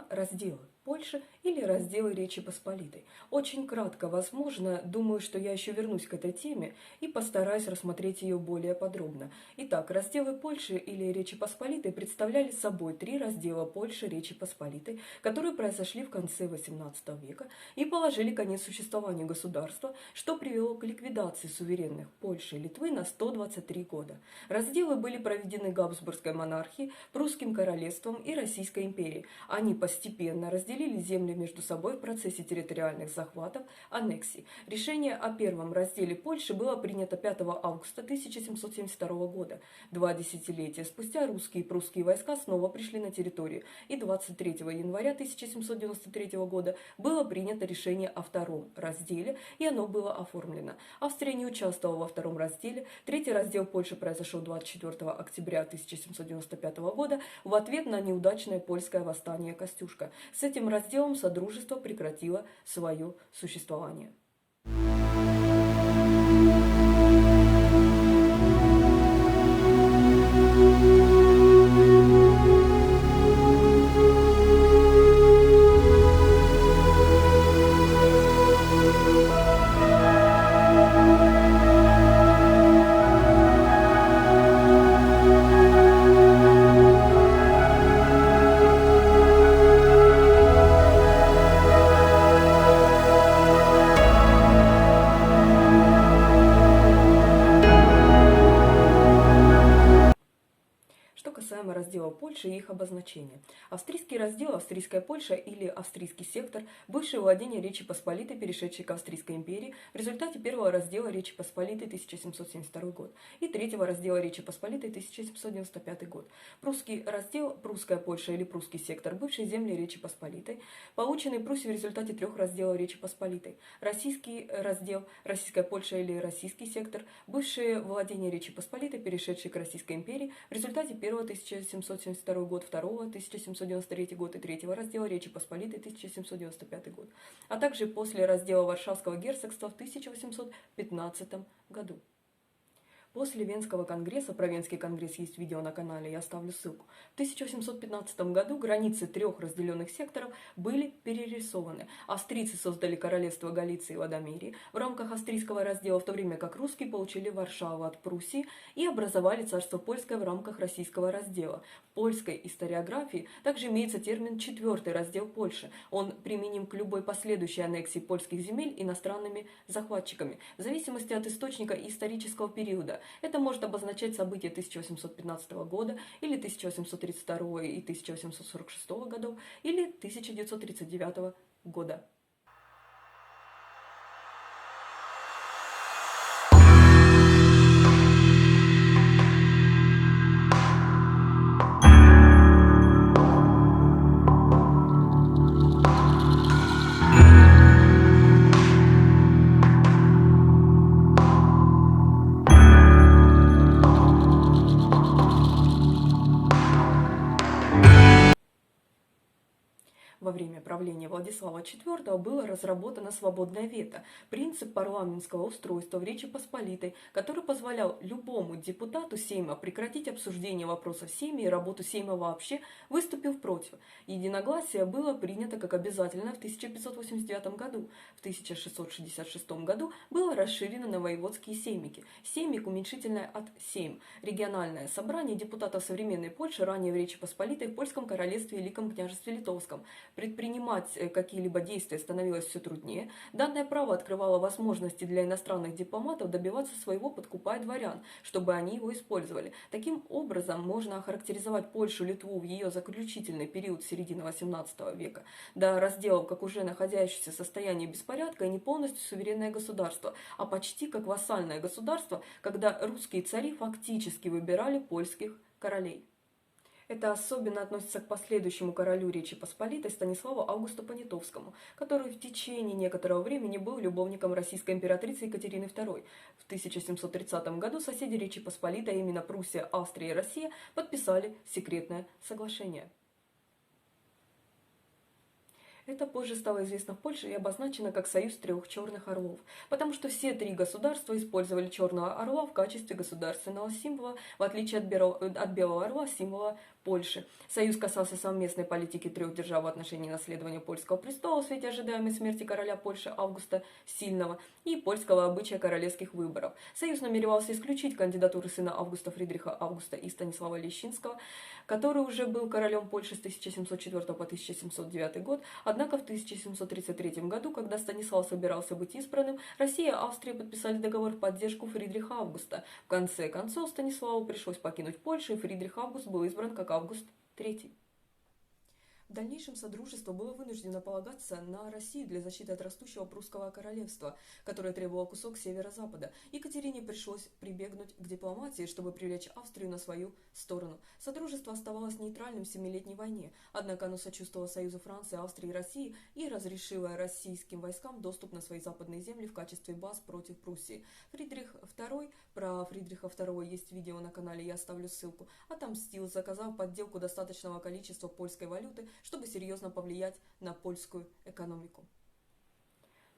разделы Польши или разделы Речи Посполитой. Очень кратко, возможно, думаю, что я еще вернусь к этой теме и постараюсь рассмотреть ее более подробно. Итак, разделы Польши или Речи Посполитой представляли собой три раздела Польши Речи Посполитой, которые произошли в конце XVIII века и положили конец существованию государства, что привело к ликвидации суверенных Польши и Литвы на 123 года. Разделы были проведены Габсбургской монархией, Прусским королевством и Российской империей. Они постепенно разделили земли между собой в процессе территориальных захватов, аннексий. Решение о первом разделе Польши было принято 5 августа 1772 года. 2 десятилетия спустя русские и прусские войска снова пришли на территорию, и 23 января 1793 года было принято решение о втором разделе, и оно было оформлено. Австрия не участвовала во втором разделе. Третий раздел Польши произошел 24 октября 1795 года в ответ на неудачное польское восстание Костюшка. С этим разделом Содружество прекратило свое существование. Касаемо раздела Польши и их обозначения. Австрийский раздел, австрийская Польша или австрийский сектор, бывшее владение Речи Посполитой, перешедшей к Австрийской империи в результате первого раздела Речи Посполитой 1772 год и третьего раздела Речи Посполитой 1795 год. Прусский раздел, прусская Польша или прусский сектор, бывшие земли Речи Посполитой, полученные Пруссией в результате трех разделов Речи Посполитой. Российский раздел, российская Польша или российский сектор, бывшие владения Речи Посполитой, перешедшие к Российской империи в результате первого 1772 год, второго 1793 год и третьего раздела Речи Посполитой 1795 год, а также после раздела Варшавского герцогства в 1815 году. После Венского конгресса, про Венский конгресс есть видео на канале, я оставлю ссылку, в 1815 году границы трех разделенных секторов были перерисованы. Австрийцы создали королевство Галиции и Лодомерии в рамках австрийского раздела, в то время как русские получили Варшаву от Пруссии и образовали царство польское в рамках российского раздела. В польской историографии также имеется термин «четвертый раздел Польши». Он применим к любой последующей аннексии польских земель иностранными захватчиками, в зависимости от источника и исторического периода. Это может обозначать события 1815 года, или 1832 и 1846 годов, или 1939 года. Во время правления Владислава IV было разработано свободное вето, принцип парламентского устройства в Речи Посполитой, который позволял любому депутату Сейма прекратить обсуждение вопросов Сейма и работу Сейма вообще, выступив против. Единогласие было принято как обязательно в 1589 году. В 1666 году было расширено на воеводские сеймики. Сеймик уменьшительное от Сейм. Региональное собрание депутатов современной Польши, ранее в Речи Посполитой, в Польском королевстве и Великом княжестве Литовском. Предпринимать какие-либо действия становилось все труднее. Данное право открывало возможности для иностранных дипломатов добиваться своего, подкупая дворян, чтобы они его использовали. Таким образом, можно охарактеризовать Польшу, Литву в ее заключительный период середины XVIII века до разделов как уже находящееся в состоянии беспорядка и не полностью суверенное государство, а почти как вассальное государство, когда русские цари фактически выбирали польских королей. Это особенно относится к последующему королю Речи Посполитой Станиславу Августу Понятовскому, который в течение некоторого времени был любовником российской императрицы Екатерины II. В 1730 году соседи Речи Посполитой, а именно Пруссия, Австрия и Россия, подписали секретное соглашение. Это позже стало известно в Польше и обозначено как «Союз трех черных орлов», потому что все три государства использовали черного орла в качестве государственного символа, в отличие от белого орла, символа Польши. Союз касался совместной политики трех держав в отношении наследования польского престола в свете ожидаемой смерти короля Польши Августа Сильного и польского обычая королевских выборов. Союз намеревался исключить кандидатуры сына Августа Фридриха Августа и Станислава Лещинского, который уже был королем Польши с 1704 по 1709 год, однако в 1733 году, когда Станислав собирался быть избранным, Россия и Австрия подписали договор в поддержку Фридриха Августа. В конце концов Станиславу пришлось покинуть Польшу, и Фридрих Август был избран как Август III. В дальнейшем Содружество было вынуждено полагаться на Россию для защиты от растущего прусского королевства, которое требовало кусок северо-запада. Екатерине пришлось прибегнуть к дипломатии, чтобы привлечь Австрию на свою сторону. Содружество оставалось нейтральным в Семилетней войне, однако оно сочувствовало союзу Франции, Австрии и России и разрешило российским войскам доступ на свои западные земли в качестве баз против Пруссии. Фридрих II, про Фридриха II есть видео на канале, я оставлю ссылку, отомстил, заказав подделку достаточного количества польской валюты, чтобы серьезно повлиять на польскую экономику.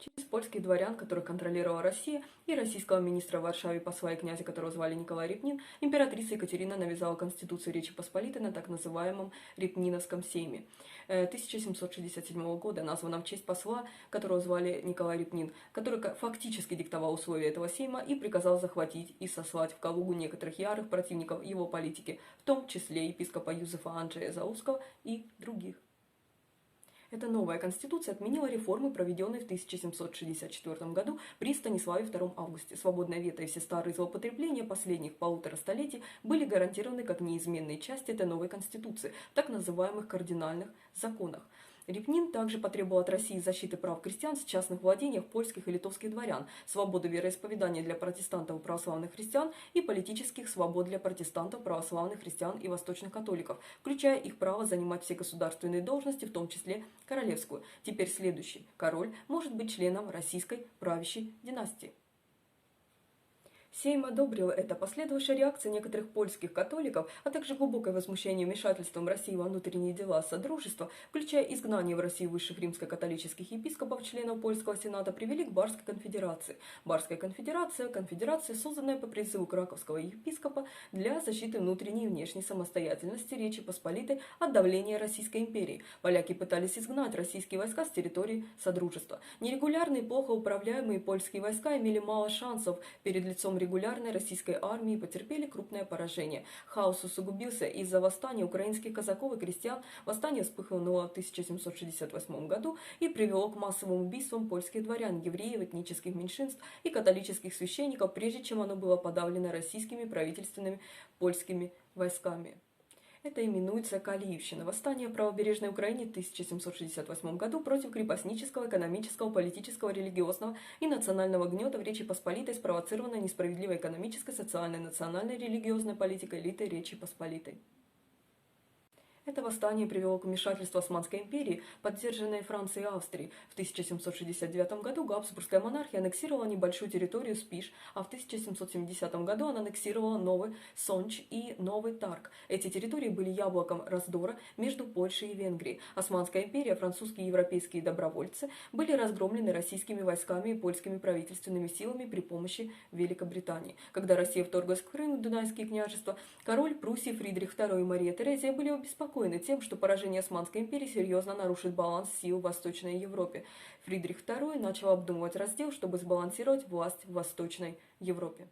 Через польских дворян, которых контролировала Россия, и российского министра в Варшаве посла и князя, которого звали Николай Репнин, императрица Екатерина навязала Конституцию Речи Посполитой на так называемом Репниновском сейме 1767 года, названном в честь посла, которого звали Николай Репнин, который фактически диктовал условия этого сейма и приказал захватить и сослать в Калугу некоторых ярых противников его политики, в том числе епископа Юзефа Анджея Заусского и других. Эта новая конституция отменила реформы, проведенные в 1764 году при Станиславе II Августе. Свободное вето и все старые злоупотребления последних полутора столетий были гарантированы как неизменные части этой новой конституции, в так называемых кардинальных законах. Репнин также потребовал от России защиты прав крестьян в частных владениях польских и литовских дворян, свободы вероисповедания для протестантов и православных христиан и политических свобод для протестантов, православных христиан и восточных католиков, включая их право занимать все государственные должности, в том числе королевскую. Теперь следующий король может быть членом российской правящей династии. Сейм одобрил это, последовавшая реакция некоторых польских католиков, а также глубокое возмущение вмешательством России во внутренние дела Содружества, включая изгнание в Россию высших римско-католических епископов, членов польского сената, привели к Барской конфедерации. Барская конфедерация – конфедерация, созданная по призыву краковского епископа для защиты внутренней и внешней самостоятельности Речи Посполитой от давления Российской империи. Поляки пытались изгнать российские войска с территории Содружества. Нерегулярные, плохо управляемые польские войска имели мало шансов перед лицом регулярной российской армии и потерпели крупное поражение. Хаос усугубился из-за восстания украинских казаков и крестьян. Восстание вспыхнуло в 1768 году и привело к массовым убийствам польских дворян, евреев, этнических меньшинств и католических священников, прежде чем оно было подавлено российскими правительственными польскими войсками. Это именуется Калиевщина, восстание в правобережной Украине в 1768 году против крепостнического, экономического, политического, религиозного и национального гнета в Речи Посполитой, спровоцированное несправедливой экономической, социальной, национальной, религиозной политикой элиты Речи Посполитой. Это восстание привело к вмешательству Османской империи, поддержанной Францией и Австрией. В 1769 году Габсбургская монархия аннексировала небольшую территорию Спиш, а в 1770 году она аннексировала Новый Сонч и Новый Тарг. Эти территории были яблоком раздора между Польшей и Венгрией. Османская империя, французские и европейские добровольцы были разгромлены российскими войсками и польскими правительственными силами при помощи Великобритании. Когда Россия вторглась в Крым и Дунайские княжества, король Пруссии Фридрих II и Мария Терезия были обеспокоены тем, что поражение Османской империи серьезно нарушит баланс сил в Восточной Европе. Фридрих II начал обдумывать раздел, чтобы сбалансировать власть в Восточной Европе.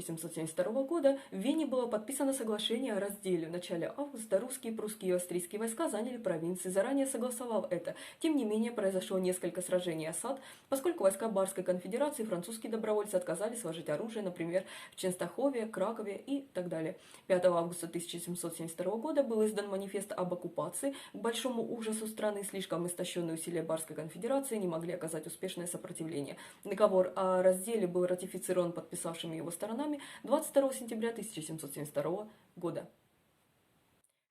1772 года в Вене было подписано соглашение о разделе. В начале августа русские, прусские и австрийские войска заняли провинции, заранее согласовав это. Тем не менее, произошло несколько сражений и осад, поскольку войска Барской конфедерации, французские добровольцы отказались сложить оружие, например, в Ченстахове, Кракове и так далее. 5 августа 1772 года был издан манифест об оккупации. К большому ужасу страны слишком истощенные усилия Барской конфедерации не могли оказать успешное сопротивление. Договор о разделе был ратифицирован подписавшими его сторонами 22 сентября 1772 года.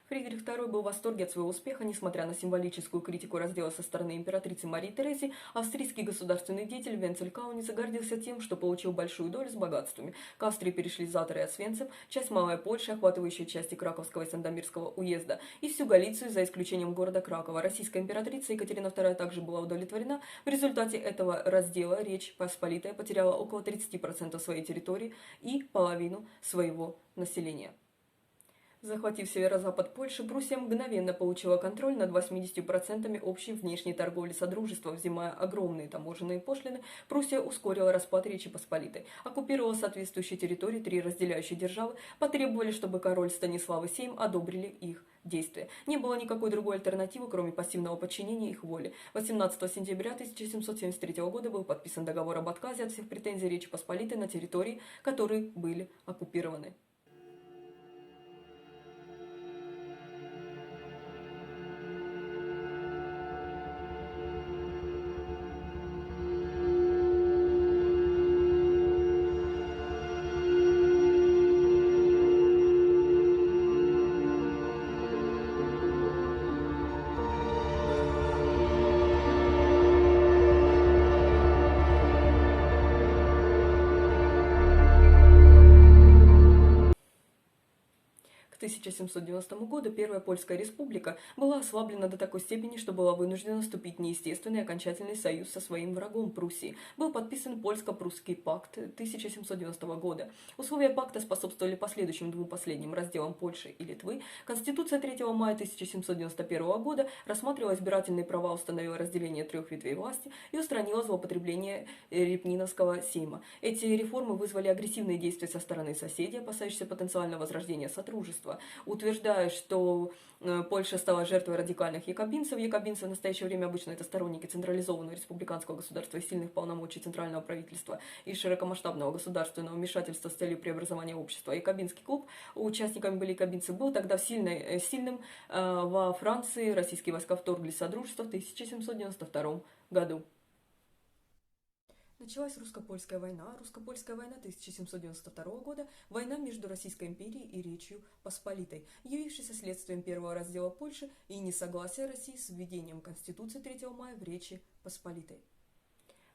Фридрих II был в восторге от своего успеха, несмотря на символическую критику раздела со стороны императрицы Марии Терезии. Австрийский государственный деятель Венцель Кауница гордился тем, что получил большую долю с богатствами. К Австрии перешли Заторы и Освенцим, часть Малой Польши, охватывающая части Краковского и Сандомирского уезда, и всю Галицию, за исключением города Кракова. Российская императрица Екатерина II также была удовлетворена. В результате этого раздела Речь Посполитая потеряла около 30% своей территории и половину своего населения. Захватив северо-запад Польши, Пруссия мгновенно получила контроль над 80% общей внешней торговли Содружества. Взимая огромные таможенные пошлины, Пруссия ускорила распад Речи Посполитой. Оккупировала соответствующие территории, три разделяющие державы потребовали, чтобы король Станислав и Сейм одобрили их действия. Не было никакой другой альтернативы, кроме пассивного подчинения их воле. 18 сентября 1773 года был подписан договор об отказе от всех претензий Речи Посполитой на территории, которые были оккупированы. К 1790 году Первая Польская республика была ослаблена до такой степени, что была вынуждена вступить в неестественный окончательный союз со своим врагом Пруссией. Был подписан Польско-Прусский пакт 1790 года. Условия пакта способствовали последующим двум последним разделам Польши и Литвы. Конституция 3 мая 1791 года рассматривала избирательные права, установила разделение трех ветвей власти и устранила злоупотребление Репниновского сейма. Эти реформы вызвали агрессивные действия со стороны соседей, опасающихся потенциального возрождения сотрудничества. Утверждая, что Польша стала жертвой радикальных якобинцев. Якобинцы в настоящее время обычно это сторонники централизованного республиканского государства и сильных полномочий центрального правительства и широкомасштабного государственного вмешательства с целью преобразования общества. Якобинский клуб, участниками были якобинцы, был тогда сильным. Во Франции российские войска вторглись в Содружество в 1792 году. Началась русско-польская война. Русско-польская война 1792 года – война между Российской империей и Речью Посполитой, явившейся следствием первого раздела Польши и несогласия России с введением Конституции 3 мая в Речи Посполитой.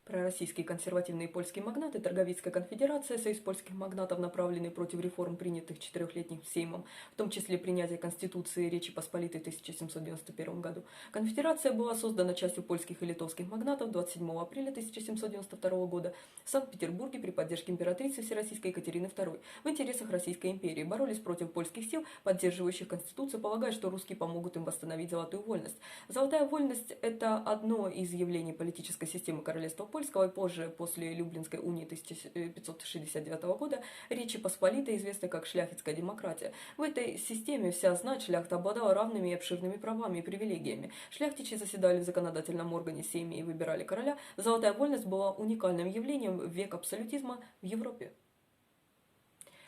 Пророссийские консервативные польские магнаты, Торговицкая конфедерация, союз польских магнатов, направленный против реформ, принятых четырехлетним Сеймом, в том числе принятие Конституции Речи Посполитой в 1791 году. Конфедерация была создана частью польских и литовских магнатов 27 апреля 1792 года в Санкт-Петербурге при поддержке императрицы Всероссийской Екатерины II. В интересах Российской империи боролись против польских сил, поддерживающих Конституцию, полагая, что русские помогут им восстановить золотую вольность. Золотая вольность – это одно из явлений политической системы королевства Польского, и позже, после Люблинской унии 1569 года, Речи Посполитой известна как шляхетская демократия. В этой системе вся знать шляхта обладала равными и обширными правами и привилегиями. Шляхтичи заседали в законодательном органе Сейме и выбирали короля. Золотая вольность была уникальным явлением в век абсолютизма в Европе.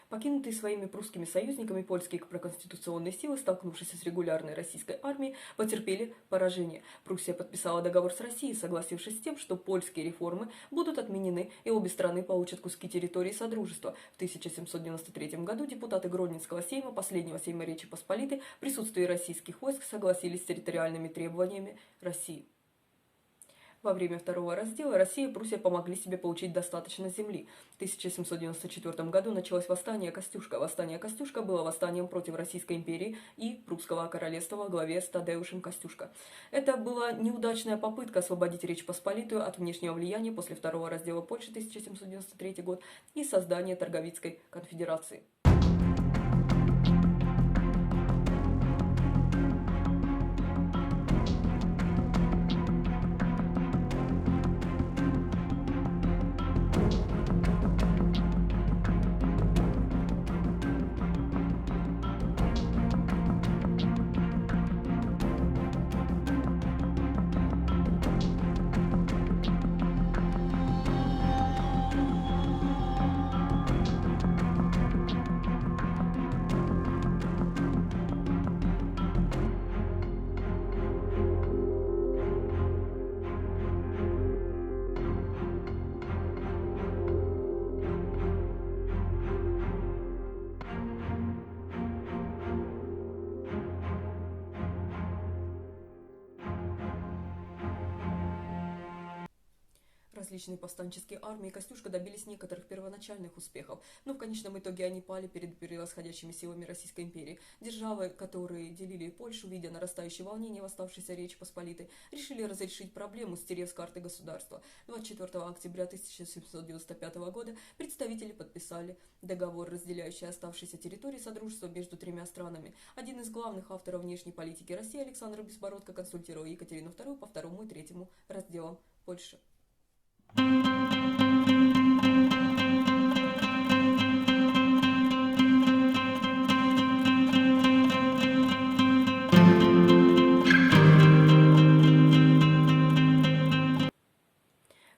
Покинутые своими прусскими союзниками польские проконституционные силы, столкнувшись с регулярной российской армией, потерпели поражение. Пруссия подписала договор с Россией, согласившись с тем, что польские реформы будут отменены и обе страны получат куски территории Содружества. В 1793 году депутаты Гродненского сейма, последнего сейма Речи Посполитой, в присутствии российских войск согласились с территориальными требованиями России. Во время второго раздела Россия и Пруссия помогли себе получить достаточно земли. В 1794 году началось восстание Костюшка. Восстание Костюшка было восстанием против Российской империи и Прусского королевства во главе с Тадеушем Костюшко. Это была неудачная попытка освободить Речь Посполитую от внешнего влияния после второго раздела Польши 1793 год и создания Торговицкой конфедерации. различные повстанческие армии Костюшко добились некоторых первоначальных успехов, но в конечном итоге они пали перед превосходящими силами Российской империи. Державы, которые делили Польшу, видя нарастающее волнение в оставшейся Речи Посполитой, решили разрешить проблему, стерев с карты государства. 24 октября 1795 года представители подписали договор, разделяющий оставшиеся территории Содружества между тремя странами. Один из главных авторов внешней политики России, Александр Безбородко, консультировал Екатерину II по второму и третьему разделам Польши.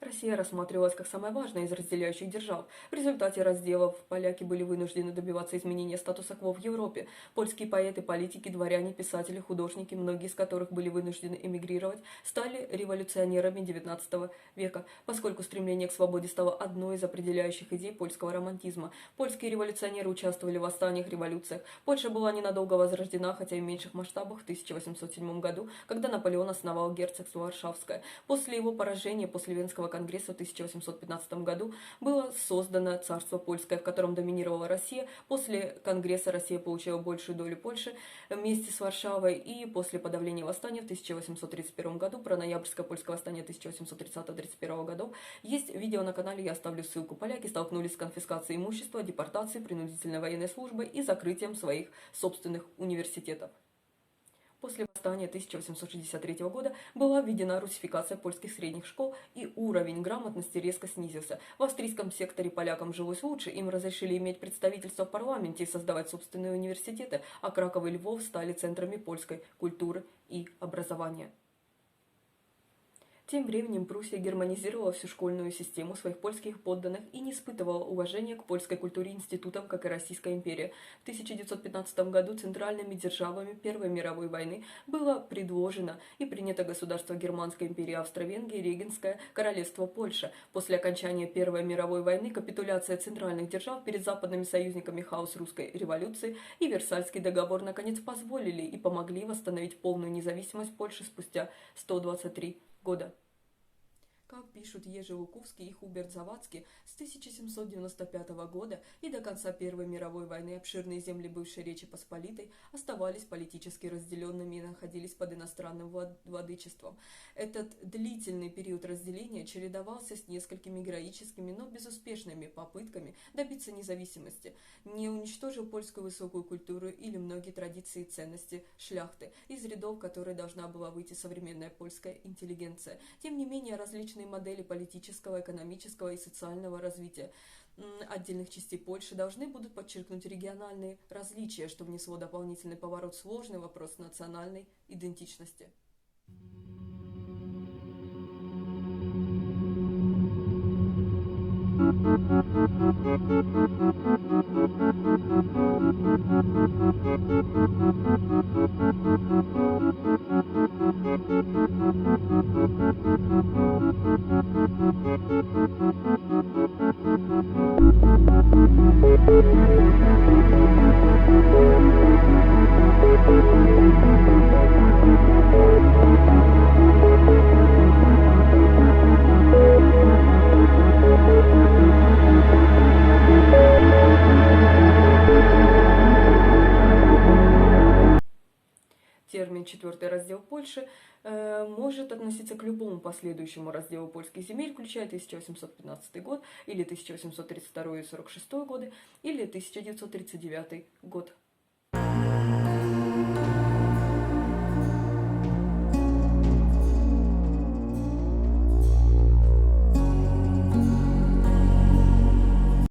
Россия рассматривалась как самая важная из разделяющих держав. В результате разделов поляки были вынуждены добиваться изменения статуса кво в Европе. Польские поэты, политики, дворяне, писатели, художники, многие из которых были вынуждены эмигрировать, стали революционерами XIX века, поскольку стремление к свободе стало одной из определяющих идей польского романтизма. Польские революционеры участвовали в восстаниях, революциях. Польша была ненадолго возрождена, хотя и в меньших масштабах, в 1807 году, когда Наполеон основал герцогство Варшавское. После его поражения, после Венского конгресса в 1815 году было создано царство польское, в котором доминировала Россия. После конгресса Россия получила большую долю Польши вместе с Варшавой, и после подавления восстания в 1831 году, про ноябрьское польское восстание 1830-31 годов, есть видео на канале, я оставлю ссылку. Поляки столкнулись с конфискацией имущества, депортацией, принудительной военной службой и закрытием своих собственных университетов. После восстания 1863 года была введена русификация польских средних школ, и уровень грамотности резко снизился. В австрийском секторе полякам жилось лучше, им разрешили иметь представительство в парламенте и создавать собственные университеты, а Краков и Львов стали центрами польской культуры и образования. Тем временем Пруссия германизировала всю школьную систему своих польских подданных и не испытывала уважения к польской культуре и институтам, как и Российская империя. В 1915 году центральными державами Первой мировой войны было предложено и принято государство Германской империи Австро-Венгрия, Регенское королевство Польша. После окончания Первой мировой войны капитуляция центральных держав перед западными союзниками, хаос русской революции и Версальский договор наконец позволили и помогли восстановить полную независимость Польши спустя 123 года. Как пишут Ежи Луковский и Хуберт Завадский, с 1795 года и до конца Первой мировой войны обширные земли бывшей Речи Посполитой оставались политически разделенными и находились под иностранным владычеством. Этот длительный период разделения чередовался с несколькими героическими, но безуспешными попытками добиться независимости. Не уничтожил польскую высокую культуру или многие традиции и ценности шляхты, из рядов которой должна была выйти современная польская интеллигенция. Тем не менее, различные модели политического, экономического и социального развития отдельных частей Польши должны будут подчеркнуть региональные различия, что внесло дополнительный поворот в сложный вопрос национальной идентичности. Термин «четвертый раздел Польши» может относиться к любому последующему разделу польских земель, включая 1815 год, или 1832 и 1846 годы, или 1939 год.